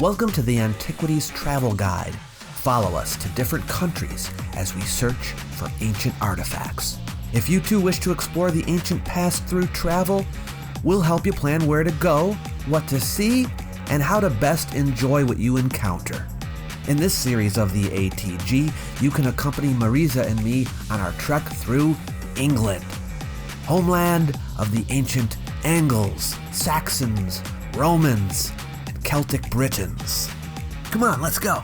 Welcome to the Antiquities Travel Guide. Follow us to different countries as we search for ancient artifacts. If you too wish to explore the ancient past through travel, we'll help you plan where to go, what to see, and how to best enjoy what you encounter. In this series of the ATG, you can accompany Mariza and me on our trek through England, homeland of the ancient Angles, Saxons, Romans, and Celtic Britons. Come on, let's go!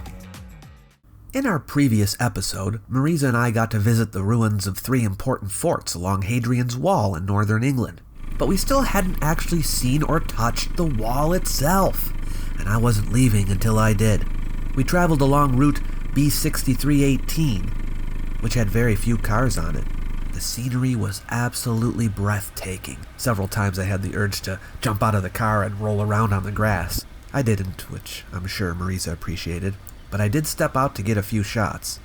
In our previous episode, Mariza and I got to visit the ruins of 3 important forts along Hadrian's Wall in northern England. But we still hadn't actually seen or touched the wall itself, and I wasn't leaving until I did. We traveled along Route B6318, which had very few cars on it. The scenery was absolutely breathtaking. Several times I had the urge to jump out of the car and roll around on the grass. I didn't, which I'm sure Mariza appreciated, but I did step out to get a few shots.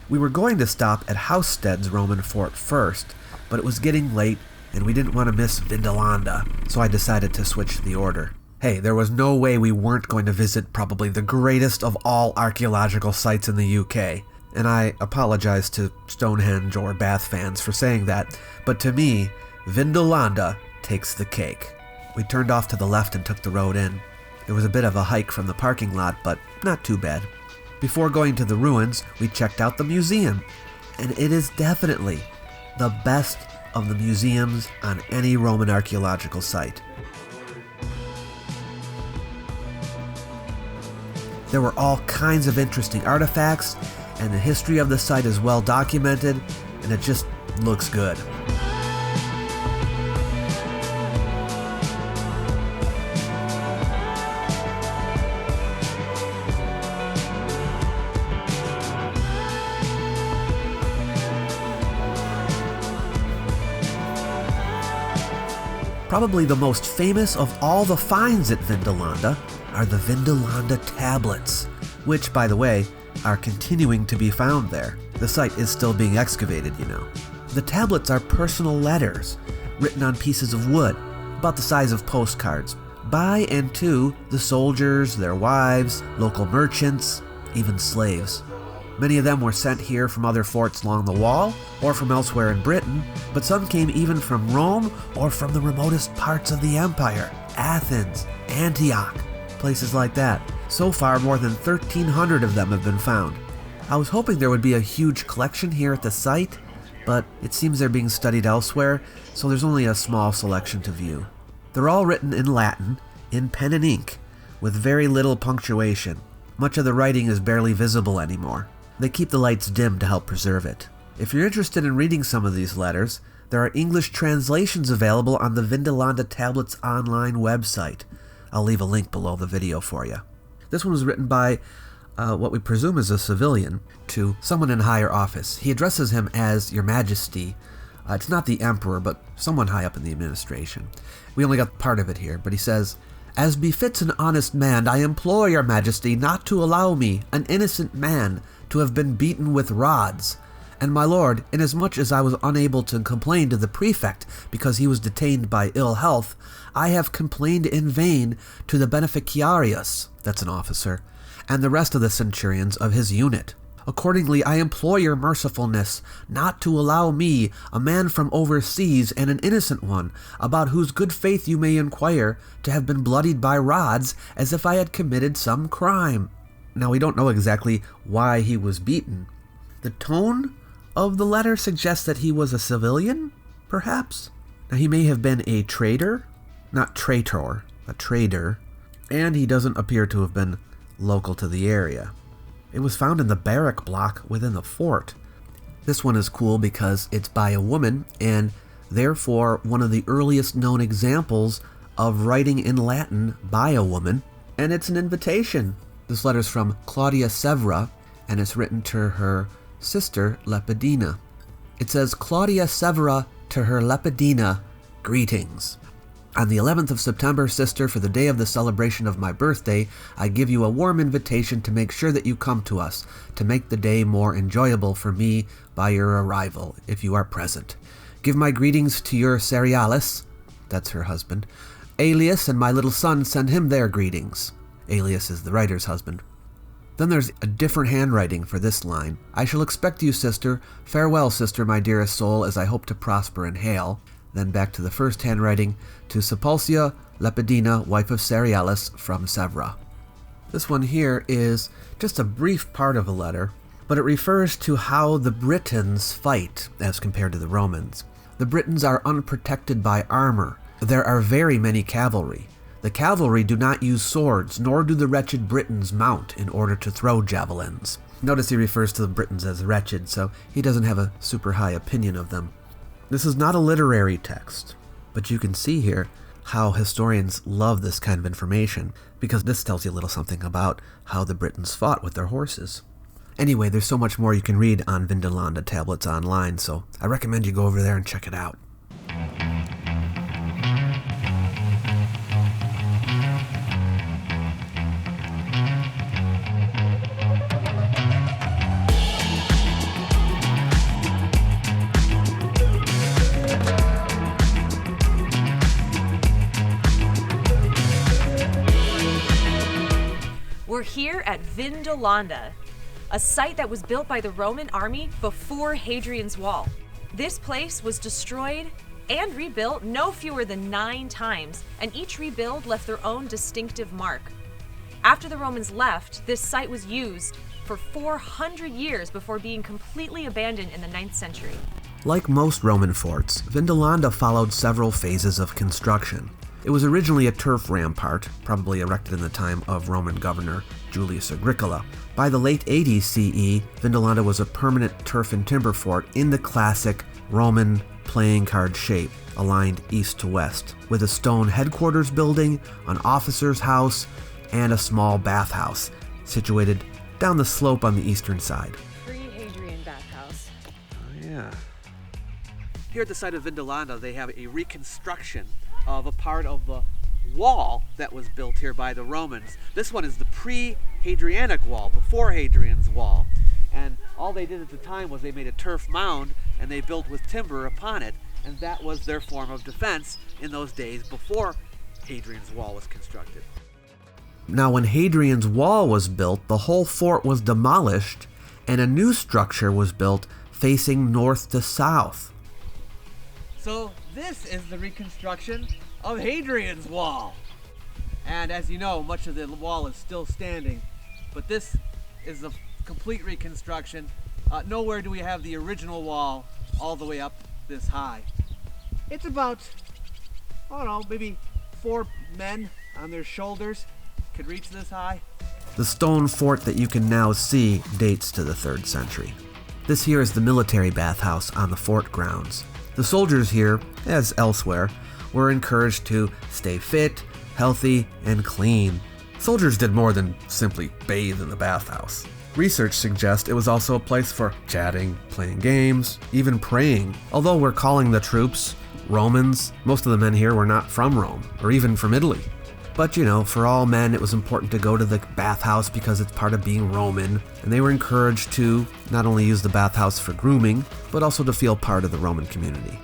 We were going to stop at Housesteads Roman Fort first, but it was getting late and we didn't want to miss Vindolanda, so I decided to switch the order. Hey, there was no way we weren't going to visit probably the greatest of all archaeological sites in the UK. And I apologize to Stonehenge or Bath fans for saying that, but to me, Vindolanda takes the cake. We turned off to the left and took the road in. It was a bit of a hike from the parking lot, but not too bad. Before going to the ruins, we checked out the museum, and it is definitely the best of the museums on any Roman archaeological site. There were all kinds of interesting artifacts, and the history of the site is well documented, and it just looks good. Probably the most famous of all the finds at Vindolanda are the Vindolanda tablets, which, by the way, are continuing to be found there. The site is still being excavated, you know. The tablets are personal letters written on pieces of wood, about the size of postcards, by and to the soldiers, their wives, local merchants, even slaves. Many of them were sent here from other forts along the wall or from elsewhere in Britain, but some came even from Rome or from the remotest parts of the empire, Athens, Antioch, places like that. So far, more than 1,300 of them have been found. I was hoping there would be a huge collection here at the site, but it seems they're being studied elsewhere, so there's only a small selection to view. They're all written in Latin, in pen and ink, with very little punctuation. Much of the writing is barely visible anymore. They keep the lights dim to help preserve it. If you're interested in reading some of these letters, there are English translations available on the Vindolanda Tablets online website. I'll leave a link below the video for you. This one was written by what we presume is a civilian to someone in higher office. He addresses him as Your Majesty. It's not the Emperor, but someone high up in the administration. We only got part of it here, but he says, "As befits an honest man, I implore Your Majesty not to allow me, an innocent man, to have been beaten with rods. And my lord, inasmuch as I was unable to complain to the prefect because he was detained by ill health, I have complained in vain to the beneficiarius," that's an officer, "and the rest of the centurions of his unit. Accordingly, I implore your mercifulness not to allow me, a man from overseas and an innocent one, about whose good faith you may inquire, to have been bloodied by rods as if I had committed some crime." Now, we don't know exactly why he was beaten. The tone of the letter suggests that he was a civilian, perhaps? Now, he may have been a traitor, not traitor, a trader, and he doesn't appear to have been local to the area. It was found in the barrack block within the fort. This one is cool because it's by a woman, and therefore one of the earliest known examples of writing in Latin by a woman, and it's an invitation. This letter's from Claudia Severa, and it's written to her sister, Lepidina. It says, "Claudia Severa to her Lepidina, greetings. On the 11th of September, sister, for the day of the celebration of my birthday, I give you a warm invitation to make sure that you come to us, to make the day more enjoyable for me by your arrival, if you are present. Give my greetings to your Cerealis," that's her husband. "Aelius and my little son send him their greetings. alias is the writer's husband. Then there's a different handwriting for this line. I shall expect you, sister. Farewell, sister, my dearest soul, as I hope to prosper and hail. Then back to the first handwriting, to Sepulsia Lepidina, wife of Cerealis, from Sevra. This one here is just a brief part of a letter, but it refers to how the Britons fight as compared to the Romans. The Britons are unprotected by armor. There are very many cavalry. The cavalry do not use swords, nor do the wretched Britons mount in order to throw javelins. Notice he refers to the Britons as wretched, so he doesn't have a super high opinion of them. This is not a literary text, but you can see here how historians love this kind of information, because this tells you a little something about how the Britons fought with their horses. Anyway, there's so much more you can read on Vindolanda tablets online, so I recommend you go over there and check it out. We're here at Vindolanda, a site that was built by the Roman army before Hadrian's Wall. This place was destroyed and rebuilt no fewer than 9 times, and each rebuild left their own distinctive mark. After the Romans left, this site was used for 400 years before being completely abandoned in the 9th century. Like most Roman forts, Vindolanda followed several phases of construction. It was originally a turf rampart, probably erected in the time of Roman governor Julius Agricola. By the late 80s CE, Vindolanda was a permanent turf and timber fort in the classic Roman playing card shape, aligned east to west, with a stone headquarters building, an officer's house, and a small bathhouse, situated down the slope on the eastern side. Pre-Hadrian bathhouse. Oh, yeah. Here at the site of Vindolanda, they have a reconstruction of a part of the wall that was built here by the Romans. This one is the pre-Hadrianic wall, before Hadrian's wall. And all they did at the time was they made a turf mound and they built with timber upon it, and that was their form of defense in those days before Hadrian's wall was constructed. Now, when Hadrian's wall was built, the whole fort was demolished and a new structure was built facing north to south. So this is the reconstruction of Hadrian's wall. And as you know, much of the wall is still standing, but this is a complete reconstruction. Nowhere do we have the original wall all the way up this high. It's about, I don't know, maybe 4 men on their shoulders could reach this high. The stone fort that you can now see dates to the 3rd century. This here is the military bathhouse on the fort grounds. The soldiers here, as elsewhere, were encouraged to stay fit, healthy, and clean. Soldiers did more than simply bathe in the bathhouse. Research suggests it was also a place for chatting, playing games, even praying. Although we're calling the troops Romans, most of the men here were not from Rome, or even from Italy. But you know, for all men, it was important to go to the bathhouse because it's part of being Roman, and they were encouraged to not only use the bathhouse for grooming, but also to feel part of the Roman community.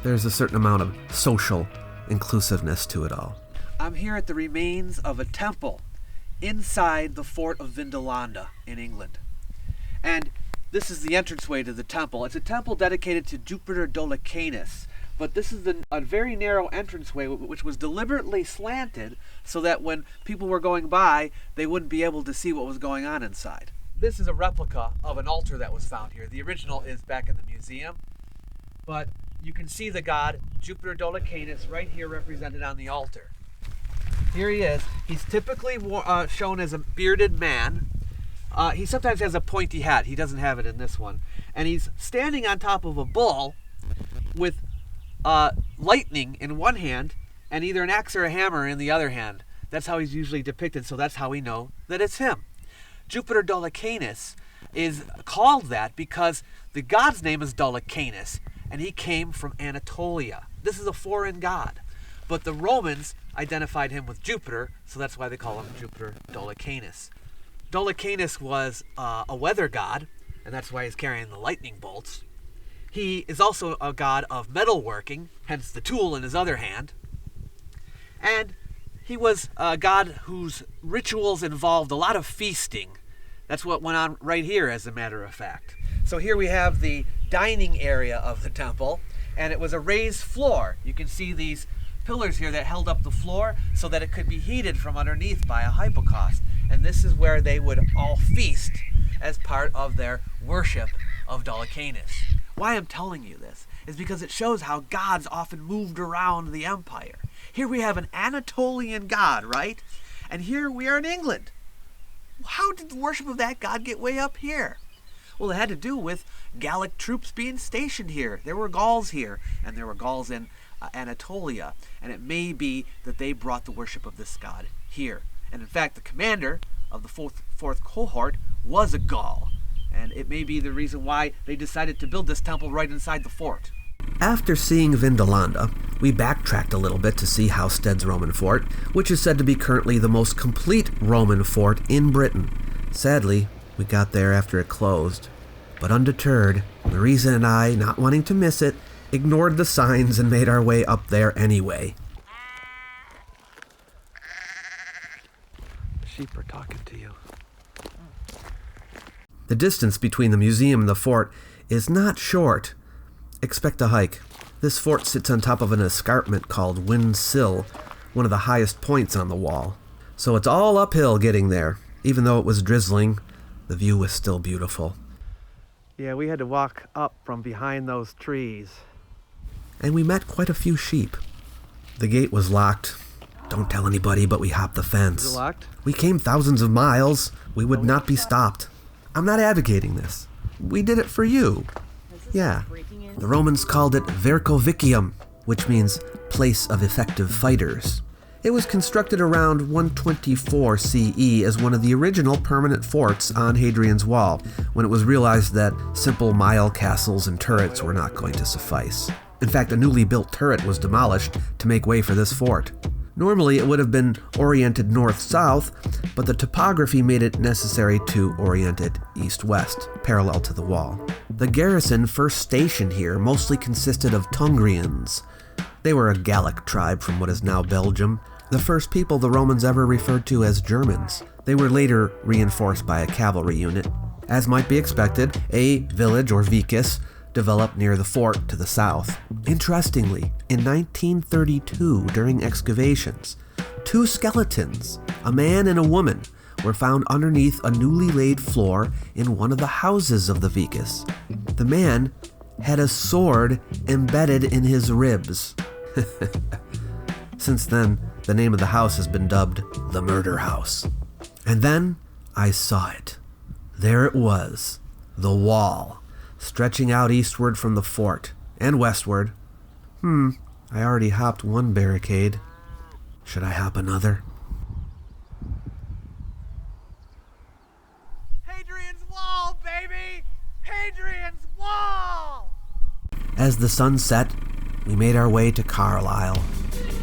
There's a certain amount of social inclusiveness to it all. I'm here at the remains of a temple inside the fort of Vindolanda in England. And this is the entranceway to the temple. It's a temple dedicated to Jupiter Dolicanus. But this is a very narrow entranceway which was deliberately slanted so that when people were going by, they wouldn't be able to see what was going on inside. This is a replica of an altar that was found here. The original is back in the museum, but you can see the god Jupiter Dolicanus right here represented on the altar. Here he is. He's typically shown as a bearded man. He sometimes has a pointy hat. He doesn't have it in this one. And he's standing on top of a bull with lightning in one hand and either an axe or a hammer in the other hand. That's how he's usually depicted, so that's how we know that it's him. Jupiter Dolicanus is called that because the god's name is Dolicanus, and he came from Anatolia. This is a foreign god, but the Romans identified him with Jupiter, so that's why they call him Jupiter Dolicanus. Dolicanus was a weather god, and that's why he's carrying the lightning bolts. He is also a god of metalworking, hence the tool in his other hand. And He was a god whose rituals involved a lot of feasting. That's what went on right here, as a matter of fact. So here we have the dining area of the temple, and it was a raised floor. You can see these pillars here that held up the floor so that it could be heated from underneath by a hypocaust. And this is where they would all feast as part of their worship of Dolicanus. Why I'm telling you this is because it shows how gods often moved around the empire. Here we have an Anatolian god, right? And here we are in England. How did the worship of that god get way up here? Well, it had to do with Gallic troops being stationed here. There were Gauls here, and there were Gauls in Anatolia. And it may be that they brought the worship of this god here. And in fact, the commander of the fourth cohort was a Gaul. And it may be the reason why they decided to build this temple right inside the fort. After seeing Vindolanda, we backtracked a little bit to see Housesteads Roman Fort, which is said to be currently the most complete Roman fort in Britain. Sadly, we got there after it closed. But undeterred, Mariza and I, not wanting to miss it, ignored the signs and made our way up there anyway. The sheep are talking to you. The distance between the museum and the fort is not short. Expect a hike. This fort sits on top of an escarpment called Wind Sill, one of the highest points on the wall. So it's all uphill getting there. Even though it was drizzling, the view was still beautiful. Yeah, we had to walk up from behind those trees. And we met quite a few sheep. The gate was locked. Don't tell anybody, but we hopped the fence. Is it locked? We came thousands of miles. We would not be stopped. I'm not advocating this. We did it for you. Yeah. The Romans called it Vercovicium, which means place of effective fighters. It was constructed around 124 CE as one of the original permanent forts on Hadrian's Wall, when it was realized that simple mile castles and turrets were not going to suffice. In fact, a newly built turret was demolished to make way for this fort. Normally, it would have been oriented north-south, but the topography made it necessary to orient it east-west, parallel to the wall. The garrison first stationed here mostly consisted of Tungrians. They were a Gallic tribe from what is now Belgium, the first people the Romans ever referred to as Germans. They were later reinforced by a cavalry unit. As might be expected, a village or vicus developed near the fort to the south. Interestingly, in 1932, during excavations, 2 skeletons, a man and a woman, were found underneath a newly laid floor in one of the houses of the vicus. The man had a sword embedded in his ribs. Since then, the name of the house has been dubbed the Murder House. And then I saw it. There it was, the wall, stretching out eastward from the fort, and westward. I already hopped one barricade. Should I hop another? Hadrian's Wall, baby! Hadrian's Wall! As the sun set, we made our way to Carlisle,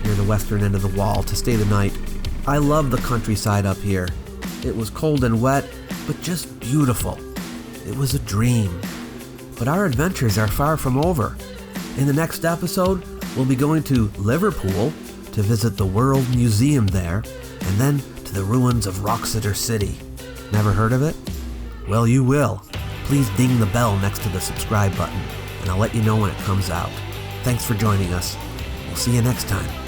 near the western end of the wall, to stay the night. I love the countryside up here. It was cold and wet, but just beautiful. It was a dream. But our adventures are far from over. In the next episode, we'll be going to Liverpool to visit the World Museum there, and then to the ruins of Wroxeter City. Never heard of it? Well, you will. Please ding the bell next to the subscribe button, and I'll let you know when it comes out. Thanks for joining us. We'll see you next time.